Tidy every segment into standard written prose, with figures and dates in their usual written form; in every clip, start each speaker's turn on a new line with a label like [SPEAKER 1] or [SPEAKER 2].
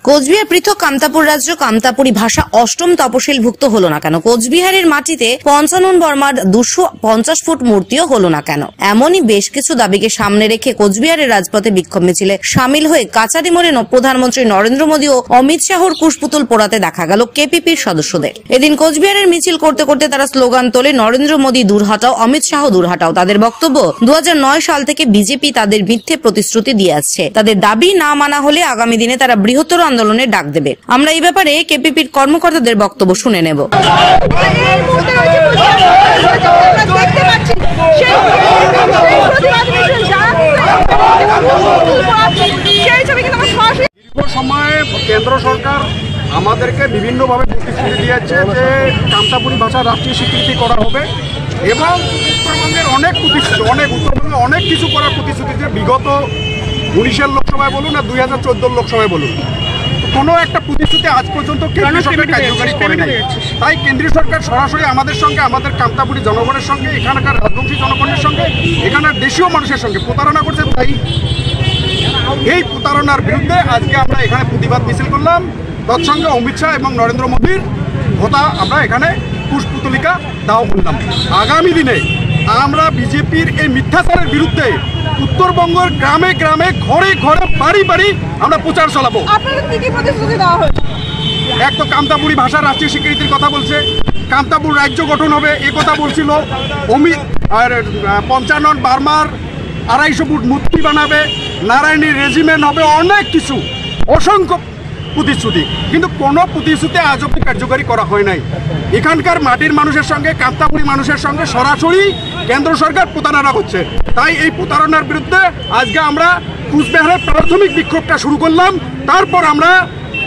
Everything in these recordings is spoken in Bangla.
[SPEAKER 1] কোচবিহার পৃথক কামতাপুর রাজ্য কামতাপুরী ভাষা অষ্টম তপশিলভুক্ত হলো না কেন? কোচবিহারের মাটিতে পঞ্চানন বর্মার 250 ফুট মূর্তিও হলো না কেন? এমনই বেশ কিছু দাবিকে সামনে রেখে কোচবিহারের রাজপথে বিক্ষোভ মিছিলে সামিল হয়ে কাচারি মোড়ে প্রধানমন্ত্রী নরেন্দ্র মোদী ও অমিত শাহর কুশপুতুল পোড়াতে দেখা গেল কেপিপির সদস্যদের। এদিন কোচবিহারের মিছিল করতে করতে তারা স্লোগান তোলে, নরেন্দ্র মোদী দূর হাটাও, অমিত শাহ দূর হাটাও। তাদের বক্তব্য, 2009 সাল থেকে বিজেপি তাদের মিথ্যে প্রতিশ্রুতি দিয়ে আসছে। তাদের দাবি না মানা হলে আগামী দিনে তারা বৃহত্তর আন্দোলনের ডাক দেবে। আমরা এই ব্যাপারে কেপিপির কর্মকর্তাদের বক্তব্য শুনে নেব।
[SPEAKER 2] সময়ে কেন্দ্র সরকার আমাদেরকে বিভিন্নভাবে প্রতিশ্রুতি দিয়েছে যে কামতাপুরী ভাষা রাষ্ট্রীয় স্বীকৃতি করা হবে এবং উত্তরবঙ্গের অনেক প্রতিশ্রুতি, উত্তরবঙ্গে অনেক কিছু করার প্রতিশ্রুতি যে বিগত 19-এর লোকসভায় বলুন না 2014 লোকসভায় বলুন, কোনো একটা প্রতিশ্রুতি আজ পর্যন্ত কেন্দ্রীয় সরকার কার্যকরী করে নাই। তাই কেন্দ্রীয় সরকার সরাসরি আমাদের সঙ্গে, আমাদের কামতাপুরী জনগণের সঙ্গে, এখানকার রাজবংশী জনগণের সঙ্গে, এখানকার দেশীয় মানুষের সঙ্গে প্রতারণা করছে। তাই এই প্রতারণার বিরুদ্ধে আজকে আমরা এখানে প্রতিবাদ মিছিল করলাম। তৎসঙ্গে অমিত শাহ এবং নরেন্দ্র মোদীর কথা আমরা এখানে কুশপুতলিকা দাও করলাম। আগামী দিনে আমরা বিজেপির এই মিথ্যাচারের বিরুদ্ধে উত্তরবঙ্গের গ্রামে গ্রামে, ঘরে ঘরে, বাড়ি বাড়ি আমরা প্রচার চালাবো। এক তো কামতাপুরী ভাষার রাষ্ট্রীয় স্বীকৃতির কথা বলছে, কামতাপুর রাজ্য গঠন হবে এ কথা বলছিল অমিত, আর পঞ্চানন বর্মার 250 ফুট মূর্তি বানাবে, নারায়ণী রেজিমেন্ট হবে, অনেক কিছু অসংখ্য প্রতিশ্রুতি, কিন্তু কোনো প্রতিশ্রুতি আজ অব্দি কার্যকরী করা হয় নাই। এখানকার মাটির মানুষের সঙ্গে, কামতাপুরী মানুষের সঙ্গে সরাসরি কেন্দ্র সরকার প্রতারণা করছে। তাই এই প্রতারণার বিরুদ্ধে আজকে আমরা কুচবিহারের প্রাথমিক বিক্ষোভটা শুরু করলাম। তারপর আমরা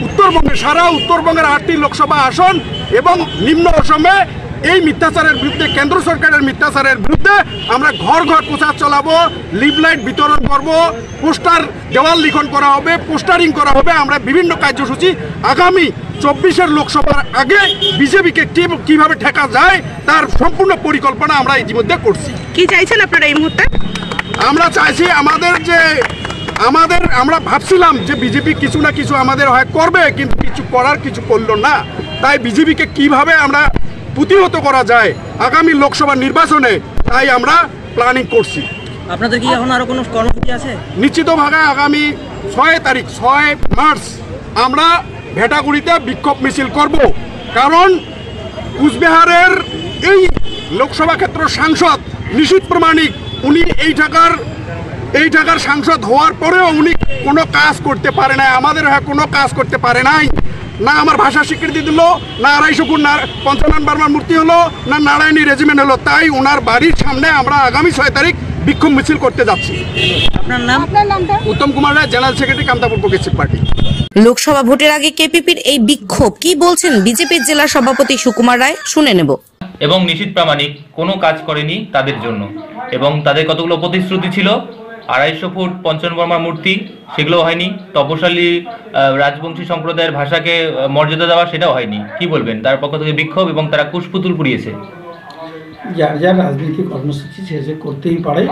[SPEAKER 2] উত্তরবঙ্গে, সারা উত্তরবঙ্গের 8টি লোকসভা আসন এবং নিম্ন অসমে এই মিথ্যাচারের বিরুদ্ধে, কেন্দ্র সরকারের মিথ্যাচারের বিরুদ্ধে আমরা ঘর ঘর প্রচার চালাবো, লিফলেট বিতরণ করব, পোস্টার দেওয়াল লিখন করা হবে, পোস্টারিং করা হবে। আমরা বিভিন্ন কার্যসূচি আগামী 24-এর লোকসভার আগে বিজেপিকে কিভাবে ঠেকা যায় তার সম্পূর্ণ পরিকল্পনা আমরা ইতিমধ্যে করছি।
[SPEAKER 3] কি চাইছেন আপনারা এই মুহূর্তে?
[SPEAKER 2] আমরা চাইছি আমরা ভাবছিলাম যে বিজেপি কিছু না কিছু আমাদের হয় করবে, কিন্তু কিছু করার কিছু করলো না। তাই বিজেপিকে কিভাবে আমরা প্রতিহত করা যায় আগামী লোকসভা নির্বাচনে, তাই আমরা প্ল্যানিং করছি।
[SPEAKER 4] আপনাদের কি এখন আরো কোনো কর্মসূচি আছে?
[SPEAKER 2] নিশ্চিতভাবে আগামী 6 মার্চ আমরা ভেটাগুড়িতে বিক্ষোভ মিছিল করব। কারণ কুচবিহারের এই লোকসভা ক্ষেত্র সাংসদ নিশীথ প্রামাণিক, উনি এই ঢাকার সাংসদ হওয়ার পরেও উনি কোনো কাজ করতে পারে নাই, আমাদের কোনো কাজ করতে পারে নাই। না আমার ভাষা স্বীকৃতি দিল, না 250 ফুট পঞ্চানন বর্মার মূর্তি হলো, না নারায়ণী রেজিমেন্ট হলো। তাই ওনার বাড়ির সামনে আমরা আগামী 6 তারিখ বিক্ষোভ মিছিল করতে যাচ্ছি।
[SPEAKER 4] আপনার নাম?
[SPEAKER 2] Uttam Kumar Roy, general secretary, Kamtapur progressive party.
[SPEAKER 1] Lok Sabha ভোটের আগে কেপিপির এই বিক্ষোভ কি বলছেন বিজেপির জেলা সভাপতি সুকুমার রায়, শুনে নেব।
[SPEAKER 5] এবং নিশীথ প্রামাণিক কোনো কাজ করেনি তাদের জন্য, এবং তাদের কতগুলো প্রতিশ্রুতি ছিল, 250 ফুট পঞ্চানন বর্মার মূর্তি, সেগুলো হয়নি। তপশালী রাজবংশী সম্প্রদায়ের ভাষাকে মর্যাদা দেওয়া, সেটাও হয়নি। কি বলবেন? তার পক্ষ থেকে বিক্ষোভ এবং তারা কুশপুতুল পুড়িয়েছে।
[SPEAKER 6] যার যার রাজনৈতিক কর্মসূচি সে করতেই পারে,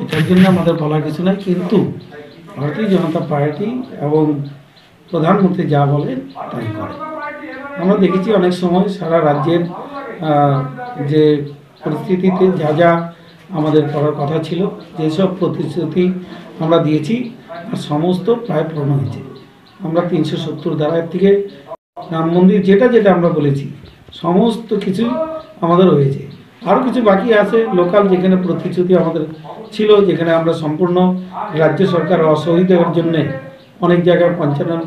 [SPEAKER 6] এটার জন্য আমাদের বলার কিছু নাই। কিন্তু ভারতীয় জনতা পার্টি এবং প্রধানমন্ত্রী যা বলেন তাই করে। আমরা দেখেছি অনেক সময় সারা রাজ্যের যে পরিস্থিতিতে যা যা আমাদের করার কথা ছিল, যেসব প্রতিশ্রুতি আমরা দিয়েছি আর সমস্ত প্রায় পূর্ণ হয়েছে। আমরা 370 ধারার থেকে রাম মন্দির যেটা আমরা বলেছি সমস্ত কিছুই আমাদের হয়েছে। আরও কিছু বাকি আছে লোকাল, যেখানে প্রতিশ্রুতি আমাদের ছিল, যেখানে আমরা সম্পূর্ণ রাজ্য সরকার অসহযোগিতার জন্যে অনেক জায়গায় পঞ্চানন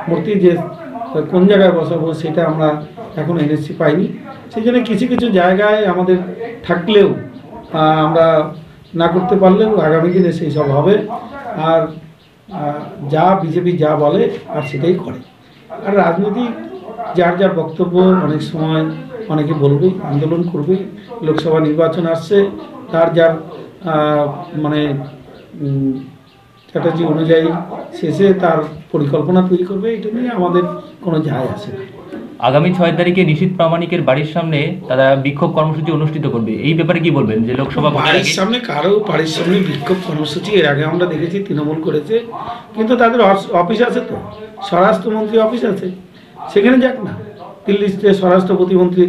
[SPEAKER 6] মূর্তি যে কোন জায়গায় বসাবো সেটা আমরা এখন এনএসসি পাইনি। সেই জন্য কিছু কিছু জায়গায় আমাদের থাকলেও আমরা না করতে পারলেও আগামী দিনে সেই সব হবে। আর যা বিজেপি যা বলে আর সেটাই করে। আর রাজনীতি যার যার বক্তব্য অনেক সময় অনেকে বলবে, আন্দোলন করবে, লোকসভা নির্বাচন আসছে, তার যার মানে স্ট্র্যাটেজি অনুযায়ী শেষে তার পরিকল্পনা তৈরি করবে। এটা নিয়ে আমাদের কোনো যায় আসে না।
[SPEAKER 5] আগামী 6 তারিখে নিশীথ প্রামাণিকের বাড়ির সামনে তারা বিক্ষোভ কর্মসূচি অনুষ্ঠিত করবে, এই ব্যাপারে কি বলবেন? যে লোকসভা ভোটের
[SPEAKER 6] বাড়ির
[SPEAKER 5] আগে
[SPEAKER 6] সামনে কারো বাড়ির সামনে বিক্ষোভ কর্মসূচি এর আগে আমরা দেখেছি তৃণমূল করেছে, কিন্তু তাদের অফিস আছে, তো স্বরাষ্ট্রমন্ত্রী অফিস আছে, সেখানে যাক না। দিল্লিতে স্বরাষ্ট্র প্রতিমন্ত্রী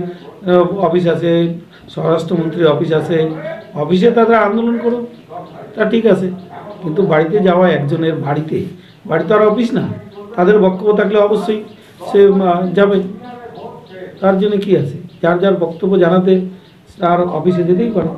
[SPEAKER 6] অফিস আছে, স্বরাষ্ট্রমন্ত্রীর অফিস আছে, অফিসে তারা আন্দোলন করুক, তা ঠিক আছে। কিন্তু বাড়িতে যাওয়া একজনের বাড়ি তো আর অফিস না, তাদের বক্তব্য থাকলে অবশ্যই সে যাবে, তার জন্য কি আছে, যার যার বক্তব্য জানাতে তার অফিসে যেতেই পারে।